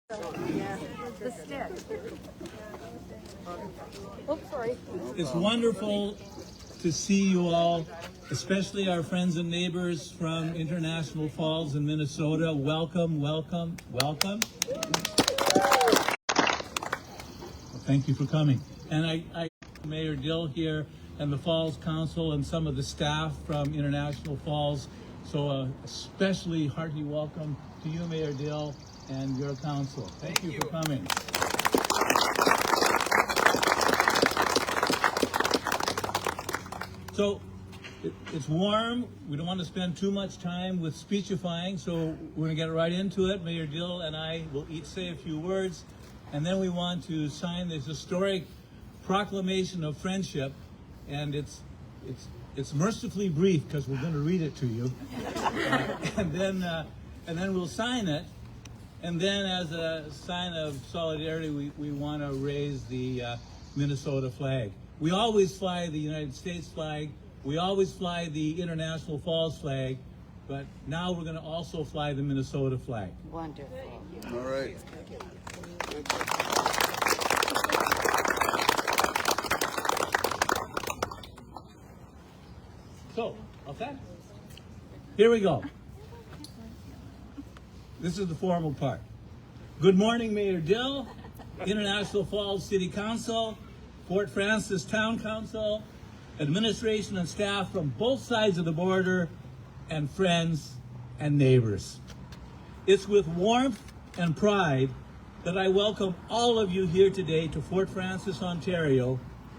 Yeah, the stick. Oops, sorry. It's wonderful to see you all, especially our friends and neighbors from International Falls in Minnesota. Welcome, welcome, welcome. Well, thank you for coming. And I Mayor Dill here and the Falls Council and some of the staff from International Falls. So especially hearty welcome to you, Mayor Dill, and your council. Thank you for coming. So it's warm. We don't want to spend too much time with speechifying, so we're going to get right into it. Mayor Dill and I will each say a few words, and then we want to sign this historic proclamation of friendship, and it's mercifully brief because we're going to read it to you, and then we'll sign it. And then, as a sign of solidarity, we want to raise the Minnesota flag. We always fly the United States flag. We always fly the International Falls flag. But now we're going to also fly the Minnesota flag. Wonderful. All right. So, okay? Here we go. This is the formal part. Good morning, Mayor Dill, International Falls City Council, Fort Frances Town Council, administration and staff from both sides of the border, and friends and neighbors. It's with warmth and pride that I welcome all of you here today to Fort Frances, Ontario,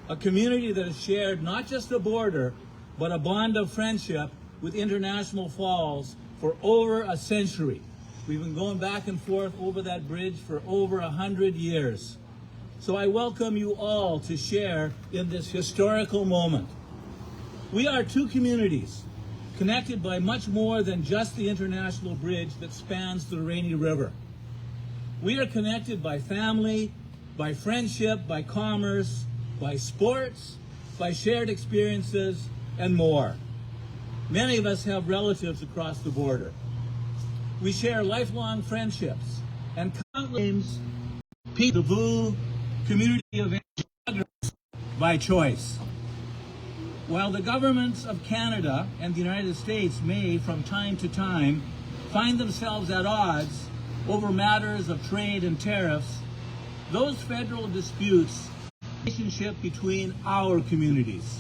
a community that has shared not just a border, but a bond of friendship with International Falls for over a century. We've been going back and forth over that bridge for over 100 years. So I welcome you all to share in this historical moment. We are two communities connected by much more than just the international bridge that spans the Rainy River. We are connected by family, by friendship, by commerce, by sports, by shared experiences, and more. Many of us have relatives across the border. We share lifelong friendships and countless games, peekaboo, community events by choice. While the governments of Canada and the United States may, from time to time, find themselves at odds over matters of trade and tariffs, those federal disputes are a relationship between our communities.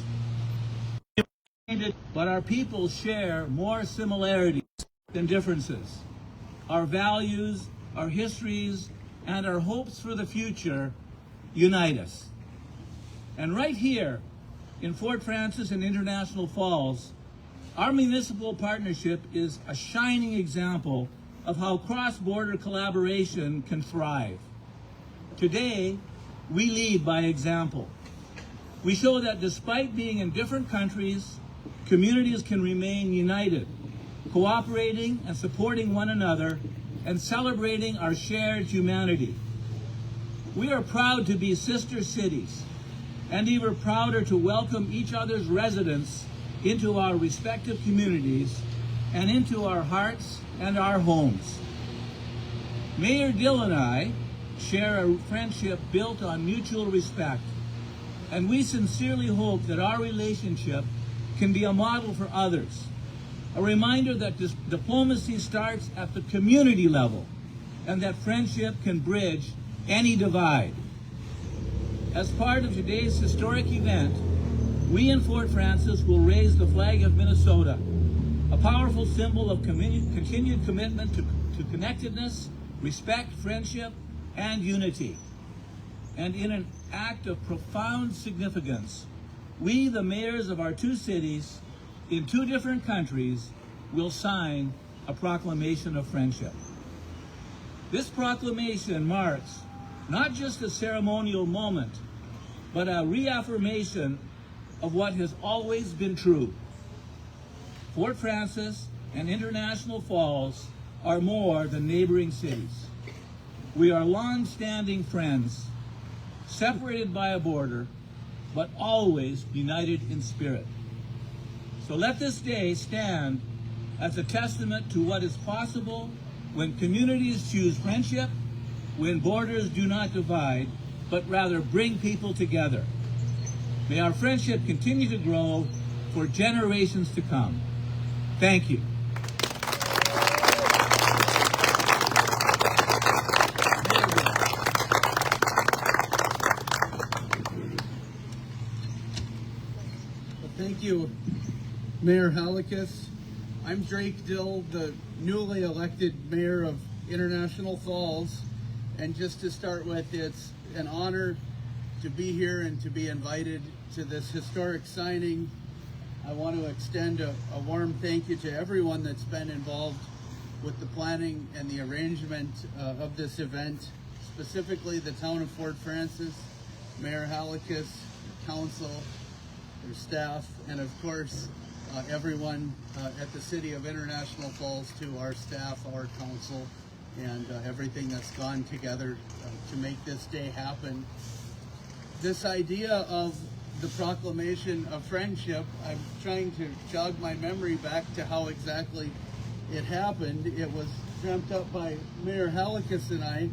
But our people share more similarities than differences. Our values, our histories, and our hopes for the future unite us. And right here in Fort Frances and International Falls, our municipal partnership is a shining example of how cross-border collaboration can thrive. Today, we lead by example. We show that despite being in different countries, communities can remain united, cooperating and supporting one another, and celebrating our shared humanity. We are proud to be sister cities, and even prouder to welcome each other's residents into our respective communities and into our hearts and our homes. Mayor Dill and I share a friendship built on mutual respect, and we sincerely hope that our relationship can be a model for others. A reminder that this diplomacy starts at the community level and that friendship can bridge any divide. As part of today's historic event, we in Fort Frances will raise the flag of Minnesota, a powerful symbol of continued commitment to connectedness, respect, friendship, and unity. And in an act of profound significance, we, the mayors of our two cities, in two different countries, will sign a proclamation of friendship. This proclamation marks not just a ceremonial moment, but a reaffirmation of what has always been true. Fort Frances and International Falls are more than neighboring cities. We are long-standing friends, separated by a border, but always united in spirit. So let this day stand as a testament to what is possible when communities choose friendship, when borders do not divide, but rather bring people together. May our friendship continue to grow for generations to come. Thank you. Thank you, Mayor Hallikas. I'm Drake Dill, the newly elected mayor of International Falls. And just to start with, it's an honor to be here and to be invited to this historic signing. I want to extend a warm thank you to everyone that's been involved with the planning and the arrangement of this event, specifically the town of Fort Francis, Mayor Hallikas, council, their staff, and of course everyone at the City of International Falls, to our staff, our council, and everything that's gone together to make this day happen. This idea of the proclamation of friendship, I'm trying to jog my memory back to how exactly it happened. It was dreamt up by Mayor Hallikas and I.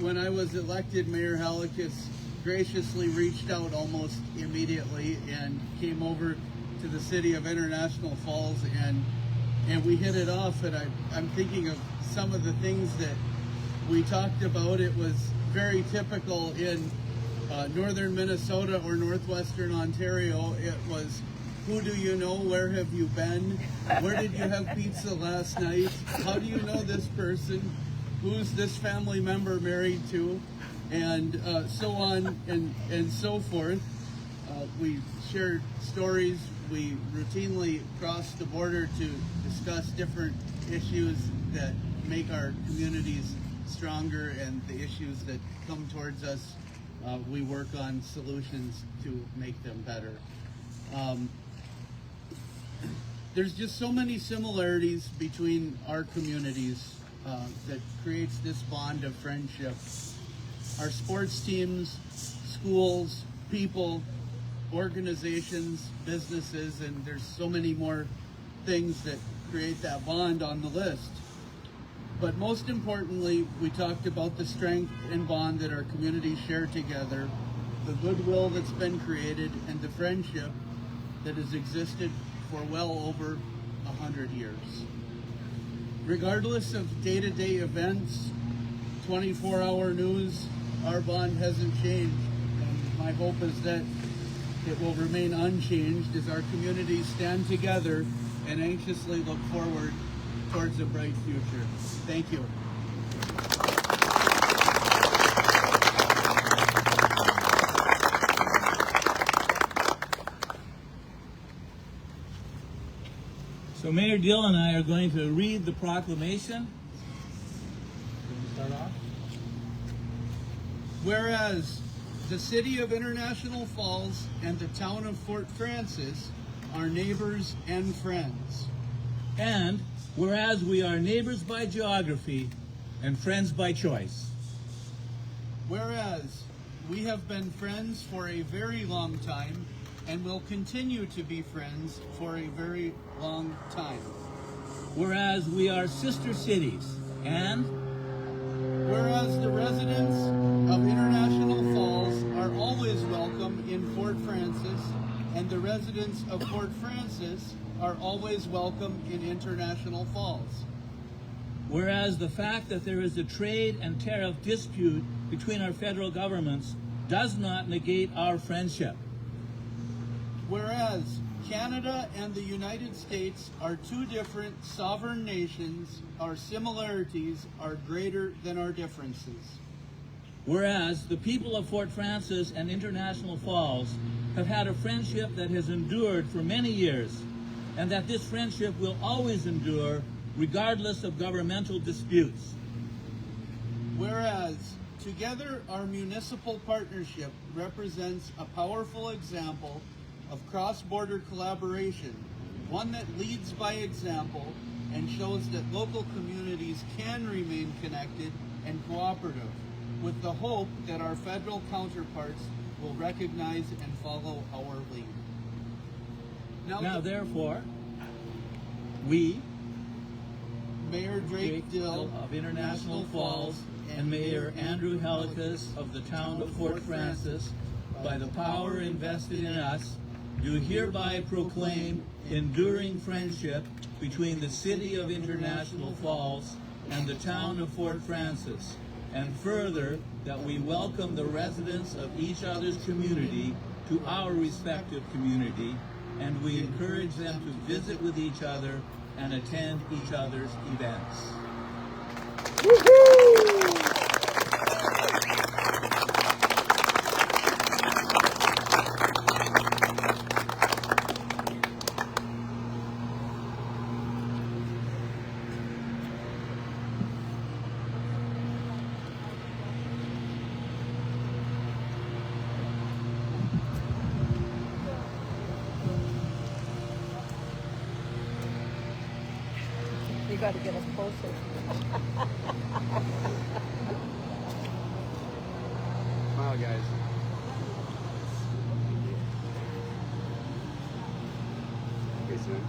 When I was elected, Mayor Hallikas graciously reached out almost immediately and came over to the City of International Falls, and we hit it off. And I'm thinking of some of the things that we talked about. It was very typical in northern Minnesota or northwestern Ontario. It was, who do you know? Where have you been? Where did you have pizza last night? How do you know this person? Who's this family member married to? And so on and so forth. We shared stories. We routinely crossed the border to discuss different issues that make our communities stronger, and the issues that come towards us, we work on solutions to make them better. There's just so many similarities between our communities that creates this bond of friendship. Our sports teams, schools, people, organizations, businesses, and there's so many more things that create that bond on the list. But most importantly, we talked about the strength and bond that our communities share together, the goodwill that's been created, and the friendship that has existed for well over 100 years. Regardless of day-to-day events, 24-hour news, our bond hasn't changed. And my hope is that it will remain unchanged as our communities stand together and anxiously look forward towards a bright future. Thank you. So Mayor Dill and I are going to read the proclamation. Can we start off? Whereas the City of International Falls and the town of Fort Francis are neighbors and friends. And whereas we are neighbors by geography and friends by choice. Whereas we have been friends for a very long time and will continue to be friends for a very long time. Whereas we are sister cities, and whereas the residents of International Falls are always welcome in Fort Francis, and the residents of Fort Francis are always welcome in International Falls. whereas the fact that there is a trade and tariff dispute between our federal governments does not negate our friendship. Whereas Canada and the United States are two different sovereign nations, our similarities are greater than our differences. Whereas the people of Fort Francis and International Falls have had a friendship that has endured for many years, and that this friendship will always endure regardless of governmental disputes. Whereas together our municipal partnership represents a powerful example of cross-border collaboration, one that leads by example and shows that local communities can remain connected and cooperative, with the hope that our federal counterparts will recognize and follow our lead. Now therefore, we Mayor Drake Dill of International Falls and Mayor Andrew Hallikas of the town of Fort Francis, by the power invested in us, do hereby proclaim enduring friendship between the city of International Falls and the town of Fort Francis, and further, that we welcome the residents of each other's community to our respective community, and we encourage them to visit with each other and attend each other's events. You got to get us closer. Smile, guys. Okay, soon.